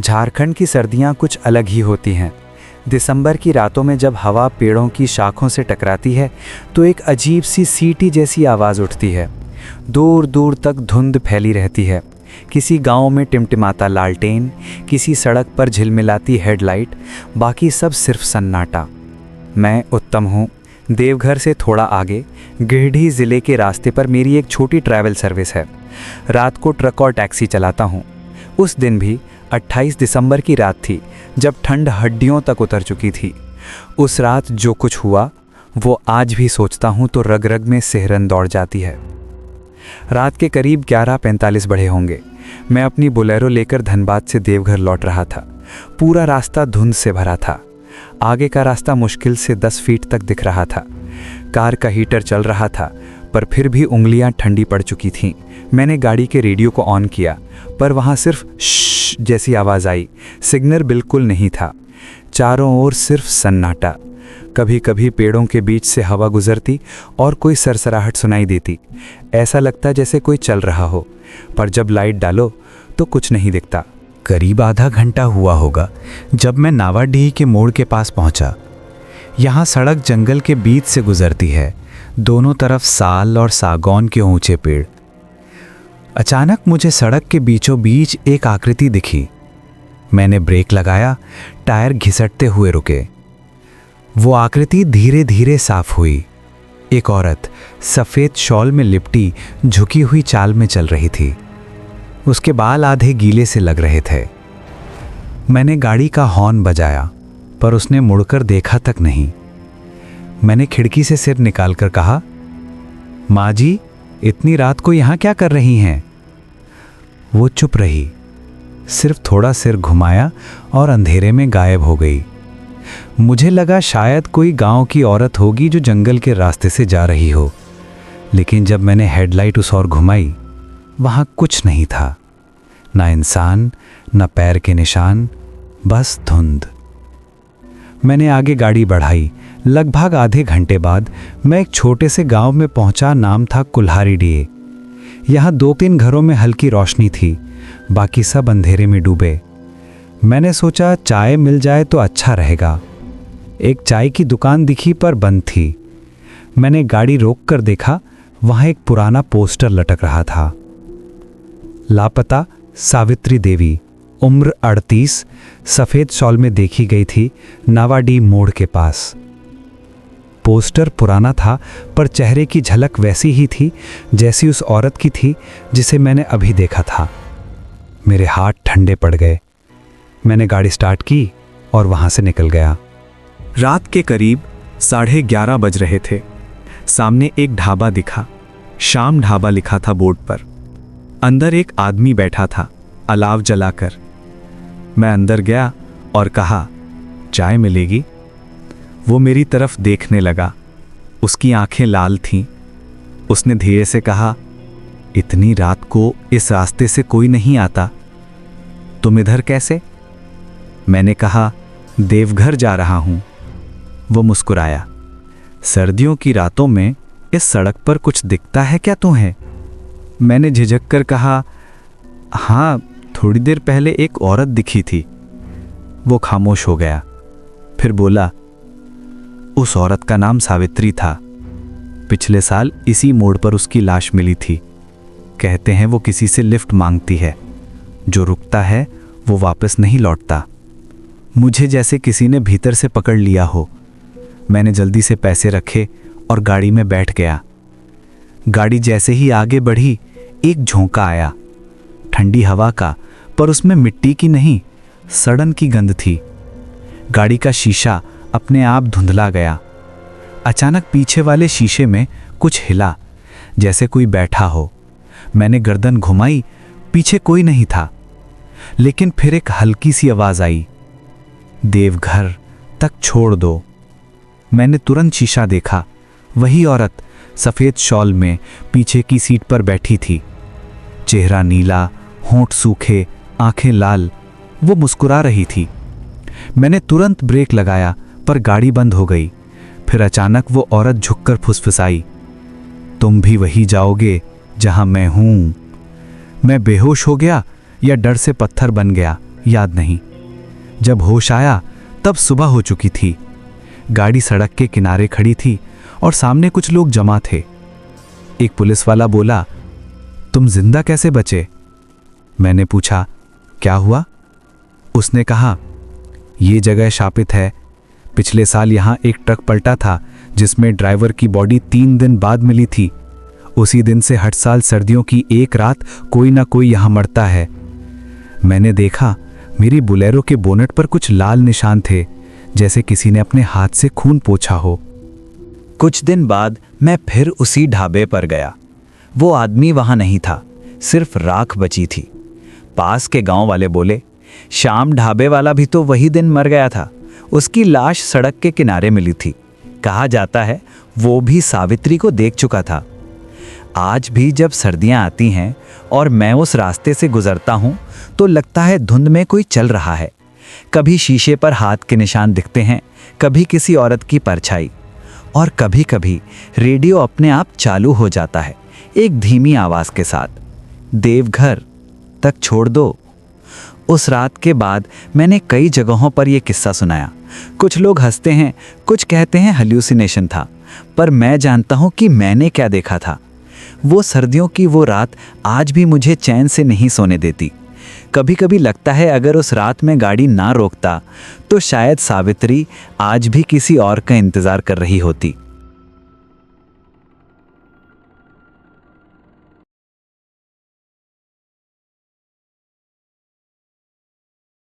झारखंड की सर्दियां कुछ अलग ही होती हैं। दिसंबर की रातों में जब हवा पेड़ों की शाखों से टकराती है तो एक अजीब सी सीटी जैसी आवाज़ उठती है। दूर दूर तक धुंध फैली रहती है। किसी गांव में टिमटिमाता लालटेन, किसी सड़क पर झिलमिलाती हेडलाइट, बाकी सब सिर्फ सन्नाटा। मैं उत्तम हूँ। देवघर से थोड़ा आगे गिरिडीह ज़िले के रास्ते पर मेरी एक छोटी ट्रैवल सर्विस है। रात को ट्रक और टैक्सी चलाता हूँ। उस दिन भी 28 दिसंबर की रात थी, जब ठंड हड्डियों तक उतर चुकी थी। उस रात जो कुछ हुआ वो आज भी सोचता हूँ तो रग रग में सिहरन दौड़ जाती है। रात के करीब 11:45 बजे होंगे। मैं अपनी बोलेरो लेकर धनबाद से देवघर लौट रहा था। पूरा रास्ता धुंध से भरा था। आगे का रास्ता मुश्किल से 10 फीट तक दिख रहा था। कार का हीटर चल रहा था, पर फिर भी उंगलियां ठंडी पड़ चुकी थीं। मैंने गाड़ी के रेडियो को ऑन किया, पर वहाँ सिर्फ श्श जैसी आवाज़ आई। सिग्नल बिल्कुल नहीं था। चारों ओर सिर्फ सन्नाटा। कभी कभी पेड़ों के बीच से हवा गुजरती और कोई सरसराहट सुनाई देती। ऐसा लगता जैसे कोई चल रहा हो, पर जब लाइट डालो तो कुछ नहीं दिखता। करीब आधा घंटा हुआ होगा जब मैं नावाडीह के मोड़ के पास पहुंचा। यहाँ सड़क जंगल के बीच से गुजरती है, दोनों तरफ साल और सागौन के ऊंचे पेड़। अचानक मुझे सड़क के बीचों बीच एक आकृति दिखी। मैंने ब्रेक लगाया, टायर घिसटते हुए रुके। वो आकृति धीरे धीरे साफ हुई। एक औरत सफ़ेद शॉल में लिपटी झुकी हुई चाल में चल रही थी। उसके बाल आधे गीले से लग रहे थे। मैंने गाड़ी का हॉर्न बजाया, पर उसने मुड़कर देखा तक नहीं। मैंने खिड़की से सिर निकालकर कहा, माँ जी, इतनी रात को यहाँ क्या कर रही हैं? वो चुप रही, सिर्फ थोड़ा सिर घुमाया और अंधेरे में गायब हो गई। मुझे लगा शायद कोई गांव की औरत होगी जो जंगल के रास्ते से जा रही हो, लेकिन जब मैंने हेडलाइट उस ओर घुमाई, वहाँ कुछ नहीं था। ना इंसान, ना पैर के निशान, बस धुंध। मैंने आगे गाड़ी बढ़ाई। लगभग आधे घंटे बाद मैं एक छोटे से गांव में पहुंचा। नाम था कुल्हारीडीह। यहाँ 2-3 घरों में हल्की रोशनी थी, बाकी सब अंधेरे में डूबे। मैंने सोचा चाय मिल जाए तो अच्छा रहेगा। एक चाय की दुकान दिखी, पर बंद थी। मैंने गाड़ी रोककर देखा, वहाँ एक पुराना पोस्टर लटक रहा था। लापता सावित्री देवी, उम्र 38, सफ़ेद शॉल में देखी गई थी, नावाडीह मोड़ के पास। पोस्टर पुराना था, पर चेहरे की झलक वैसी ही थी जैसी उस औरत की थी जिसे मैंने अभी देखा था। मेरे हाथ ठंडे पड़ गए। मैंने गाड़ी स्टार्ट की और वहाँ से निकल गया। रात के करीब 11:30 बज रहे थे। सामने एक ढाबा दिखा। शाम ढाबा लिखा था बोर्ड पर। अंदर एक आदमी बैठा था, अलाव जलाकर। मैं अंदर गया और कहा, चाय मिलेगी? वो मेरी तरफ देखने लगा। उसकी आंखें लाल थीं। उसने धीरे से कहा, इतनी रात को इस रास्ते से कोई नहीं आता। तुम इधर कैसे? मैंने कहा, देवघर जा रहा हूं। वो मुस्कुराया। सर्दियों की रातों में इस सड़क पर कुछ दिखता है क्या तुम्हें? मैंने झिझक कर कहा, हाँ, थोड़ी देर पहले एक औरत दिखी थी। वो खामोश हो गया, फिर बोला, उस औरत का नाम सावित्री था। पिछले साल इसी मोड़ पर उसकी लाश मिली थी। कहते हैं वो किसी से लिफ्ट मांगती है। जो रुकता है वो वापस नहीं लौटता। मुझे जैसे किसी ने भीतर से पकड़ लिया हो। मैंने जल्दी से पैसे रखे और गाड़ी में बैठ गया। गाड़ी जैसे ही आगे बढ़ी, एक झोंका आया, ठंडी हवा का, पर उसमें मिट्टी की नहीं, सड़न की गंध थी। गाड़ी का शीशा अपने आप धुंधला गया। अचानक पीछे वाले शीशे में कुछ हिला, जैसे कोई बैठा हो। मैंने गर्दन घुमाई, पीछे कोई नहीं था। लेकिन फिर एक हल्की सी आवाज आई, देवघर तक छोड़ दो। मैंने तुरंत शीशा देखा। वही औरत सफ़ेद शॉल में पीछे की सीट पर बैठी थी। चेहरा नीला, होंठ सूखे, आंखें लाल। वो मुस्कुरा रही थी। मैंने तुरंत ब्रेक लगाया, पर गाड़ी बंद हो गई। फिर अचानक वो औरत झुककर फुसफुसाई, तुम भी वही जाओगे जहां मैं हूं। मैं बेहोश हो गया या डर से पत्थर बन गया, याद नहीं। जब होश आया तब सुबह हो चुकी थी। गाड़ी सड़क के किनारे खड़ी थी और सामने कुछ लोग जमा थे। एक पुलिस वाला बोला, तुम जिंदा कैसे बचे? मैंने पूछा, क्या हुआ? उसने कहा, ये जगह शापित है। पिछले साल यहाँ एक ट्रक पलटा था जिसमें ड्राइवर की बॉडी 3 दिन बाद मिली थी। उसी दिन से हर साल सर्दियों की एक रात कोई ना कोई यहाँ मरता है। मैंने देखा मेरी बुलेरो के बोनट पर कुछ लाल निशान थे, जैसे किसी ने अपने हाथ से खून पोंछा हो। कुछ दिन बाद मैं फिर उसी ढाबे पर गया। वो आदमी वहां नहीं था, सिर्फ राख बची थी। पास के गांव वाले बोले, श्याम ढाबे वाला भी तो वही दिन मर गया था। उसकी लाश सड़क के किनारे मिली थी। कहा जाता है वो भी सावित्री को देख चुका था। आज भी जब सर्दियां आती हैं और मैं उस रास्ते से गुजरता हूं तो लगता है धुंध में कोई चल रहा है। कभी शीशे पर हाथ के निशान दिखते हैं, कभी किसी औरत की परछाई, और कभी कभी रेडियो अपने आप चालू हो जाता है एक धीमी आवाज़ के साथ, देवघर तक छोड़ दो। उस रात के बाद मैंने कई जगहों पर यह किस्सा सुनाया। कुछ लोग हंसते हैं, कुछ कहते हैं हैल्यूसिनेशन था, पर मैं जानता हूं कि मैंने क्या देखा था। वो सर्दियों की वो रात आज भी मुझे चैन से नहीं सोने देती। कभी कभी लगता है अगर उस रात में गाड़ी ना रोकता तो शायद सावित्री आज भी किसी और का इंतज़ार कर रही होती।